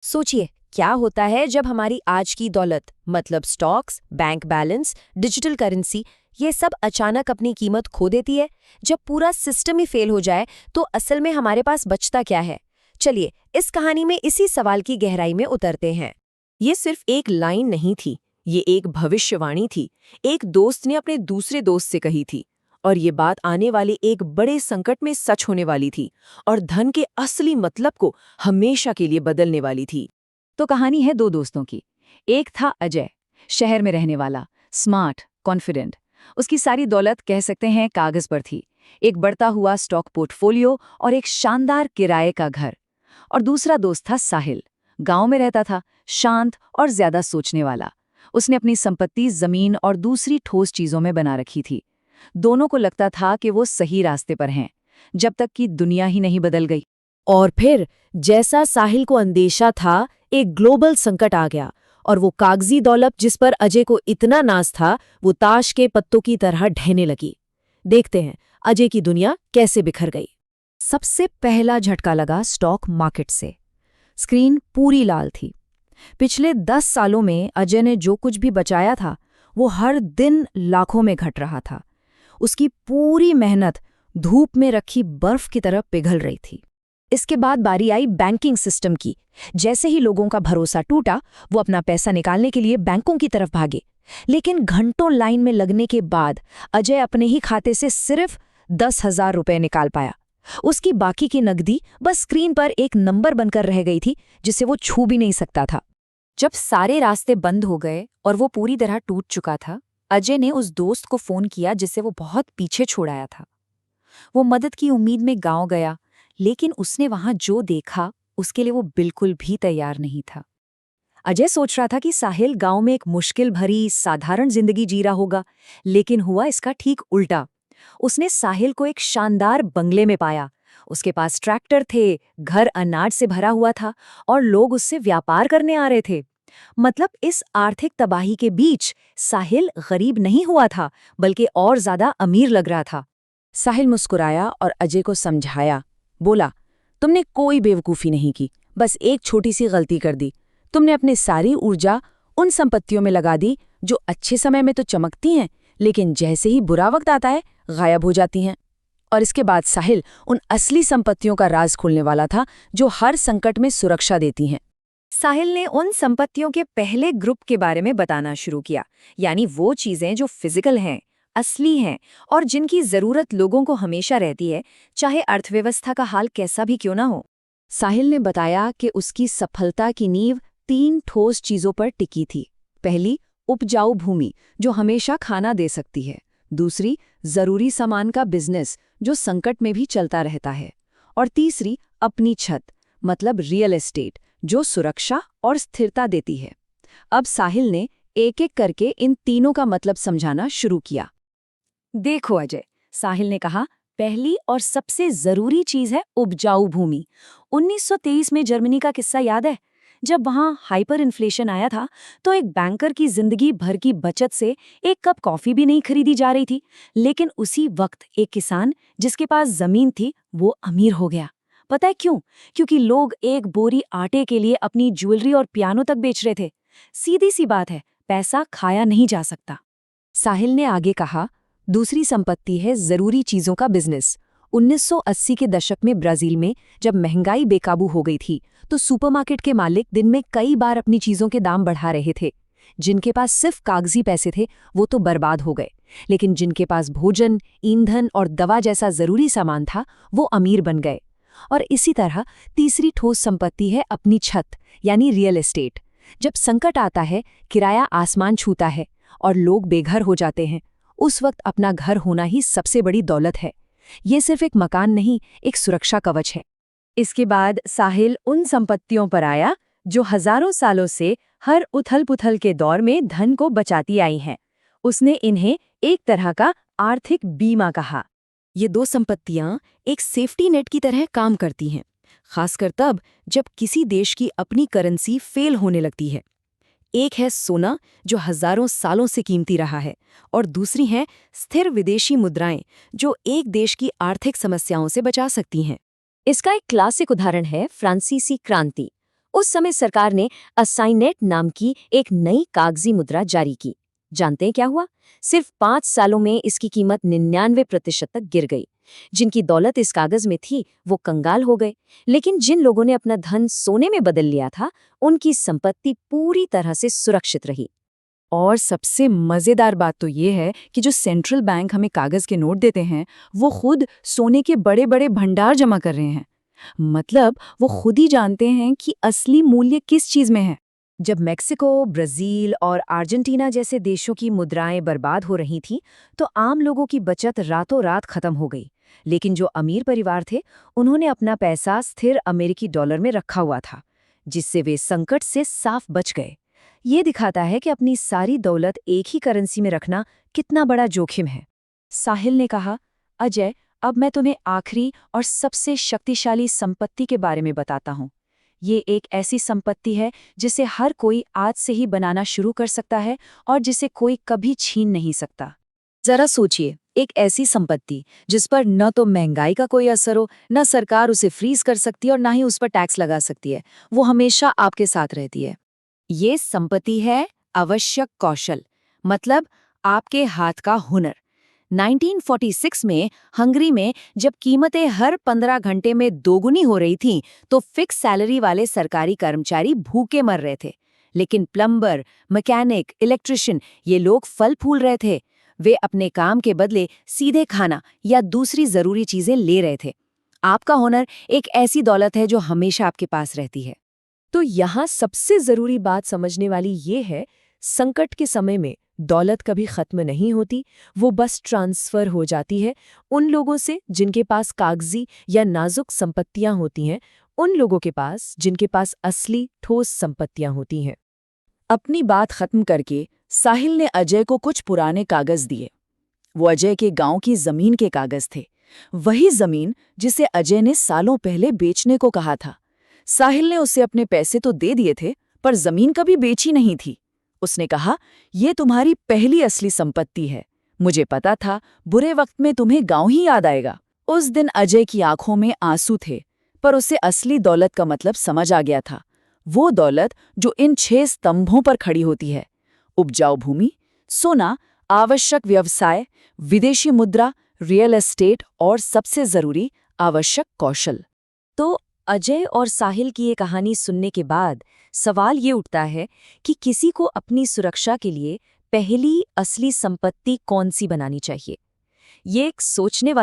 सोचिए, क्या होता है जब हमारी आज की दौलत मतलब stocks, bank balance, digital currency ये सब अचानक अपनी कीमत खो देती है। जब पूरा सिस्टम ही फेल हो जाए तो असल में हमारे पास बचता क्या है? चलिए, इस कहानी में इसी सवाल की गहराई में उतरते हैं। ये सिर्फ एक लाइन नहीं थी, ये एक भविष्यवाणी थी। एक दोस्त ने अपने दूसरे दोस्त से कही थी, और ये बात आने वाले एक बड़े संकट में सच होने वाली थी, और धन के असली मतलब को हमेशा के लिए बदलने वाली थी। तो कहानी है दो दोस्तों की। एक था अजय, शहर में रहने वाला, स्मार्ट, कॉन्फिडेंट। उसकी सारी दौलत कह सकते हैं कागज पर थी। एक बढ़ता हुआ स्टॉक पोर्टफोलियो और एक शानदार किराए का घर। और दूसरा दोस्त था साहिल, गांव में रहता था, शांत और ज्यादा सोचने वाला। उसने अपनी संपत्ति जमीन और दूसरी ठोस चीजों में बना रखी थी। दोनों को लगता था कि वो सही रास्ते पर हैं, जब तक कि दुनिया ही नहीं बदल गई। और फिर जैसा साहिल को अंदेशा था, एक ग्लोबल संकट आ गया और वो कागजी दौलत जिस पर अजय को इतना नाज था, वो ताश के पत्तों की तरह ढहने लगी। देखते हैं अजय की दुनिया कैसे बिखर गई। सबसे पहला झटका लगा स्टॉक मार्केट से। स्क्रीन पूरी लाल थी। पिछले 10 सालों में अजय ने जो कुछ भी बचाया था, वो हर दिन लाखों में घट रहा था। उसकी पूरी मेहनत धूप में रखी बर्फ की तरह पिघल रही थी। इसके बाद बारी आई बैंकिंग सिस्टम की। जैसे ही लोगों का भरोसा टूटा, वो अपना पैसा निकालने के लिए बैंकों की तरफ भागे। लेकिन घंटों लाइन में लगने के बाद अजय अपने ही खाते से सिर्फ 10,000 रुपए निकाल पाया। उसकी बाकी की नकदी बस स्क्रीन पर एक नंबर बनकर रह गई थी, जिसे वो छू भी नहीं सकता था। जब सारे रास्ते बंद हो गए और वो पूरी तरह टूट चुका था, अजय ने उस दोस्त को फोन किया जिसे वो बहुत पीछे छोड़ आया था। वो मदद की उम्मीद में गांव गया, लेकिन उसने वहां जो देखा उसके लिए वो बिल्कुल भी तैयार नहीं था। अजय सोच रहा था कि साहिल गांव में एक मुश्किल भरी साधारण जिंदगी जी रहा होगा, लेकिन हुआ इसका ठीक उल्टा। उसने साहिल को एक शानदार बंगले में पाया। उसके पास ट्रैक्टर थे, घर अनाज से भरा हुआ था और लोग उससे व्यापार करने आ रहे थे। मतलब इस आर्थिक तबाही के बीच साहिल गरीब नहीं हुआ था, बल्कि और ज्यादा अमीर लग रहा था। साहिल मुस्कुराया और अजय को समझाया। बोला, तुमने कोई बेवकूफ़ी नहीं की, बस एक छोटी सी गलती कर दी। तुमने अपनी सारी ऊर्जा उन संपत्तियों में लगा दी जो अच्छे समय में तो चमकती हैं, लेकिन जैसे ही बुरा वक्त आता है गायब हो जाती हैं। और इसके बाद साहिल उन असली संपत्तियों का राज खोलने वाला था, जो हर संकट में सुरक्षा देती हैं। साहिल ने उन संपत्तियों के पहले ग्रुप के बारे में बताना शुरू किया, यानी वो चीजें जो फिजिकल हैं, असली हैं और जिनकी जरूरत लोगों को हमेशा रहती है, चाहे अर्थव्यवस्था का हाल कैसा भी क्यों ना हो। साहिल ने बताया कि उसकी सफलता की नींव 3 ठोस चीजों पर टिकी थी। पहली, उपजाऊ भूमि जो हमेशा खाना दे सकती है। दूसरी, जरूरी सामान का बिजनेस जो संकट में भी चलता रहता है। और तीसरी, अपनी छत मतलब रियल एस्टेट जो सुरक्षा और स्थिरता देती है। अब साहिल ने एक एक करके इन तीनों का मतलब समझाना शुरू किया। देखो अजय, साहिल ने कहा, पहली और सबसे जरूरी चीज है उपजाऊ भूमि। 1923 में जर्मनी का किस्सा याद है? जब वहां हाइपर इन्फ्लेशन आया था, तो एक बैंकर की जिंदगी भर की बचत से एक कप कॉफी भी नहीं खरीदी जा रही थी। लेकिन उसी वक्त एक किसान जिसके पास जमीन थी, वो अमीर हो गया। पता है क्यों? क्योंकि लोग एक बोरी आटे के लिए अपनी ज्वेलरी और पियानो तक बेच रहे थे। सीधी सी बात है, पैसा खाया नहीं जा सकता। साहिल ने आगे कहा, दूसरी संपत्ति है जरूरी चीजों का बिजनेस। 1980 के दशक में ब्राजील में जब महंगाई बेकाबू हो गई थी, तो सुपरमार्केट के मालिक दिन में कई बार अपनी चीजों के दाम बढ़ा रहे थे। जिनके पास सिर्फ कागजी पैसे थे, वो तो बर्बाद हो गए, लेकिन जिनके पास भोजन, ईंधन और दवा जैसा जरूरी सामान था, वो अमीर बन गए। और इसी तरह तीसरी ठोस संपत्ति है अपनी छत, यानी रियल एस्टेट। जब संकट आता है, किराया आसमान छूता है और लोग बेघर हो जाते हैं, उस वक्त अपना घर होना ही सबसे बड़ी दौलत है। ये सिर्फ एक मकान नहीं, एक सुरक्षा कवच है। इसके बाद साहिल उन संपत्तियों पर आया जो हजारों सालों से हर उथल-पुथल के दौर में धन को बचाती आई हैं। उसने इन्हें एक तरह का आर्थिक बीमा कहा। ये दो संपत्तियां एक सेफ्टी नेट की तरह काम करती हैं, खासकर तब जब किसी देश की अपनी करेंसी फेल होने लगती है। एक है सोना जो हजारों सालों से कीमती रहा है, और दूसरी है स्थिर विदेशी मुद्राएं जो एक देश की आर्थिक समस्याओं से बचा सकती हैं। इसका एक क्लासिक उदाहरण है फ्रांसीसी क्रांति। उस समय सरकार ने असाइनेट नाम की एक नई कागजी मुद्रा जारी की। जानते हैं क्या हुआ? सिर्फ 5 सालों में इसकी कीमत 99% तक गिर गई। जिनकी दौलत इस कागज में थी वो कंगाल हो गए, लेकिन जिन लोगों ने अपना धन सोने में बदल लिया था उनकी संपत्ति पूरी तरह से सुरक्षित रही। और सबसे मजेदार बात तो ये है कि जो सेंट्रल बैंक हमें कागज के नोट देते हैं वो खुद सोने के बड़े बड़े भंडार जमा कर रहे हैं। मतलब वो खुद ही जानते हैं कि असली मूल्य किस चीज में है। जब मेक्सिको, ब्राजील और अर्जेंटीना जैसे देशों की मुद्राएं बर्बाद हो रही थीं, तो आम लोगों की बचत रातों रात खत्म हो गई। लेकिन जो अमीर परिवार थे, उन्होंने अपना पैसा स्थिर अमेरिकी डॉलर में रखा हुआ था, जिससे वे संकट से साफ बच गए। ये दिखाता है कि अपनी सारी दौलत एक ही करेंसी में रखना कितना बड़ा जोखिम है। साहिल ने कहा, अजय, अब मैं तुम्हें आखिरी और सबसे शक्तिशाली संपत्ति के बारे में बताता हूँ। ये एक ऐसी संपत्ति है जिसे हर कोई आज से ही बनाना शुरू कर सकता है और जिसे कोई कभी छीन नहीं सकता। जरा सोचिए, एक ऐसी संपत्ति जिस पर न तो महंगाई का कोई असर हो, न सरकार उसे फ्रीज कर सकती है और न ही उस पर टैक्स लगा सकती है। वो हमेशा आपके साथ रहती है। ये संपत्ति है आवश्यक कौशल, मतलब आपके हाथ का हुनर। 1946 में हंगरी में जब कीमतें हर 15 घंटे में दोगुनी हो रही थीं, तो फिक्स सैलरी वाले सरकारी कर्मचारी भूखे मर रहे थे। लेकिन प्लम्बर, मैकेनिक, इलेक्ट्रिशियन ये लोग फल फूल रहे थे। वे अपने काम के बदले सीधे खाना या दूसरी जरूरी चीजें ले रहे थे। आपका हुनर एक ऐसी दौलत है जो हमेशा आपके पास रहती है। तो यहाँ सबसे जरूरी बात समझने वाली ये है, संकट के समय में दौलत कभी खत्म नहीं होती, वो बस ट्रांसफर हो जाती है उन लोगों से जिनके पास कागजी या नाजुक संपत्तियां होती हैं, उन लोगों के पास जिनके पास असली ठोस संपत्तियां होती हैं। अपनी बात खत्म करके साहिल ने अजय को कुछ पुराने कागज दिए। वो अजय के गांव की जमीन के कागज थे, वही जमीन जिसे अजय ने सालों पहले बेचने को कहा था। साहिल ने उसे अपने पैसे तो दे दिए थे, पर जमीन कभी बेची नहीं थी। उसने कहा, ये तुम्हारी पहली असली संपत्ति है। मुझे पता था बुरे वक्त में तुम्हें गांव ही याद आएगा। उस दिन अजय की आंखों में आंसू थे, पर उसे असली दौलत का मतलब समझ आ गया था। वो दौलत जो इन 6 स्तंभों पर खड़ी होती है: उपजाऊ भूमि, सोना, आवश्यक व्यवसाय, विदेशी मुद्रा, रियल एस्टेट और सबसे जरूरी आवश्यक कौशल। तो अजय और साहिल की ये कहानी सुनने के बाद सवाल ये उठता है कि किसी को अपनी सुरक्षा के लिए पहली असली संपत्ति कौन सी बनानी चाहिए। ये एक सोचने वाला